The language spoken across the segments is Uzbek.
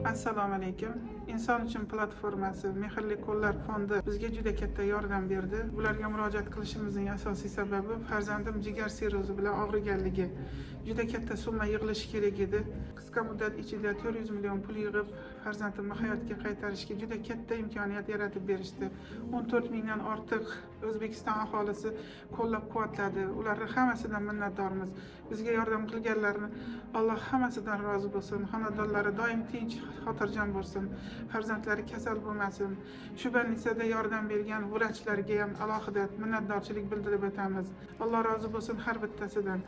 Assalomu alaykum. Inson uchun platformasi Mehrli qo'llar fondi bizga juda katta yordam berdi. Ularga murojaat qilishimizning asosiy sababi farzandim jigar sirrozi bilan og'riganligi. Juda katta summa yig'ilishi kerak edi. Qisqa muddat ichida 400 million pul yig'ib farzandimni hayotga qaytarishga juda katta imkoniyat yaratib berishdi. 14 mingdan ortiq O'zbekiston aholisi qo'llab-quvvatladi. Ularning hammasidan minnatdormiz. Bizga yordam qilganlarni Alloh hammasidan rozi bo'lsin. Xonadonlari doim tinch, xotirjam bo'lsin. Farzandlari kasal bo'lmasin. Shu bolnitsada yordam bergan vrachlarga ham alohida minnatdorchilik bildirib o'tamiz. Alloh rozi bo'lsin har bittasidan.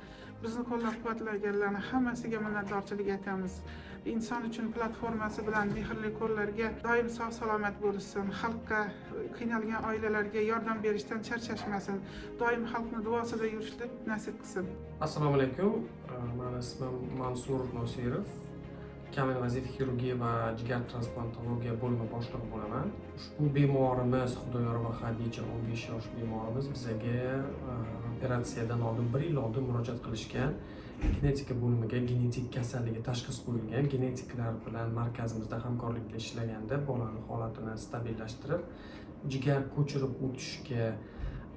Bizni qo'llab-quvvatlaganlarning hammasiga minnatdorchilik aytamiz. Inson uchun platformasi bilan Mehrli qo'llarga doim sog' salomat bo'lsin. Xalqqa, qiynalgan oilalarga yordam berishdan charchashmasin. Doim xalqni duosida yurishni nasib qilsin. Assalomu alaykum. Meni ismim Mansur Nosirov. Kamil vazif xirurgiya va jigar transplantologiya bo'limi boshlig'i bo'laman. Ushbu bemorimiz Xudoyor va Xadicha 15 yosh bemorimiz bizga operatsiyadan oldin 1 yil oldin murojaat qilishgan. Genetika bo'limiga genetik kasalligi tashxis qo'yilgan. Genetiklar bilan markazimizda hamkorlikda ishlaganda bolani holatini stabillashtirib, jigar ko'chirib o'tishga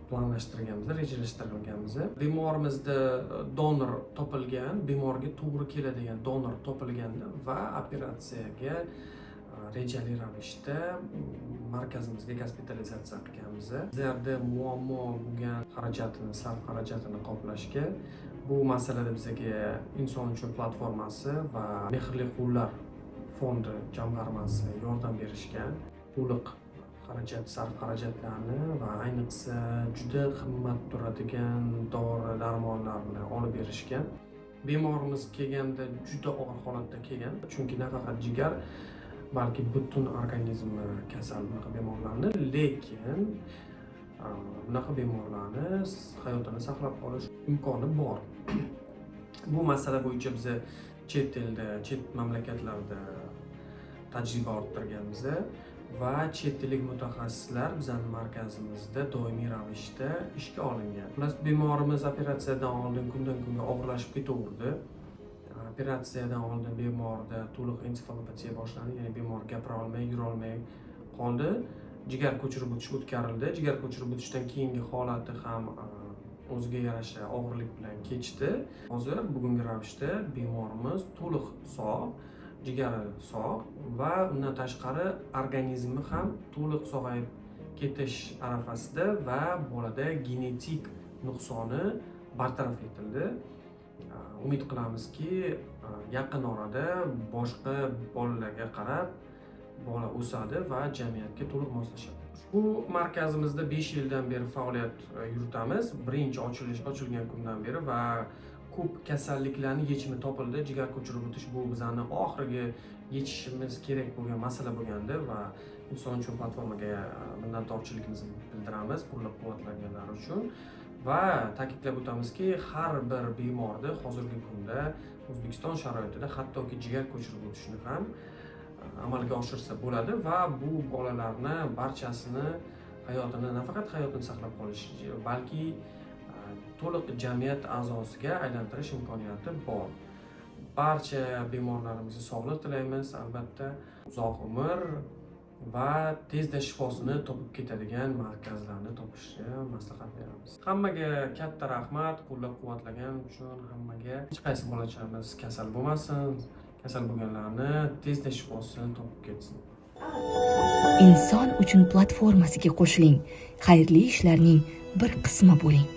planlashtirganmiz, rejalashtirganmiz. Bemorimizda donor topilgan, bemorga to'g'ri keladigan donor topilganda va operatsiyaga rejali ravishda markazimizga gospitalizatsiya qilganmiz. Bizlarda muammo bo'lgan sarf xarajatini qoplashga bu masalada bizga Inson uchun platformasi va Mehrli qo'llar fondi jamg'armasi yordam berishgan. To'liq sarf xarajatlarni va ayniqsa juda qimmat turadigan dori-darmonlarni olib berishgan. Bemorimiz kelganda juda og'ir holatda kelgan, chunki nafaqat jigar, balki butun organizmi kasal bunaqa bemorlarni, lekin bunaqa bemorlarni hayotini saqlab qolish imkoni bor. Bu masala bo'yicha biz chet elda, chet mamlakatlarda tajriba orttirganmiz va chet ellik mutaxassislar bizning markazimizda doimiy ravishda ishga olingan. Bemorimiz operatsiyadan oldin kundan kunga og'irlashib ketaverdi. Operatsiyadan oldin bemorda to'liq ensefalopatiya boshlandi, ya'ni bemor gapira olmay, yura olmay qoldi. Jigar ko'chirib o'tish o'tkazildi. Jigar ko'chirib o'tishdan keyingi holati ham o'ziga yarasha og'irlik bilan kechdi. Hozir bugungi ravishda bemorimiz to'liq sog', jigari sog' va undan tashqari organizmi ham to'liq sog'ayib ketish arafasida va bolada genetik nuqsoni bartaraf etildi. Umid qilamizki, yaqin orada boshqa bolalarga qarab bola o'sadi va jamiyatga to'liq moslashadi. Bu markazimizda 5 yildan beri faoliyat yuritamiz. Birinchi ochilgan kundan beri va ko'p kasalliklarning yechimi topildi. Jigar ko'chirib o'tish bu bizning oxirgi yechishimiz kerak bo'lgan masala bo'lgandi va Inson uchun platformaga minnatdorchiligimizni bildiramiz qo'llab-quvvatlaganlar uchun. Va ta'kidlab o'tamizki, har bir bemorda hozirgi kunda O'zbekiston sharoitida hattoki jigar ko'chirib o'tishni ham amalga oshirsa bo'ladi va bu bolalarni barchasini hayotini, nafaqat hayotini saqlab qolish, balki to'liq jamiyat a'zosiga aylantirish imkoniyati bor. Barcha bemorlarimizga sog'lik tilaymiz, albatta uzoq umr va tezda shifosini topib ketadigan markazlarni topishni maslahat beramiz. Hammaga katta rahmat, qo'llab-quvvatlagan uchun hammaga. Hech qaysi bolachamiz kasal bo'lmasin, kasal bo'lganlarni tezda shifosini topib ketsin. Inson uchun platformasiga qo'shiling, xayrli ishlarning bir qismi bo'ling.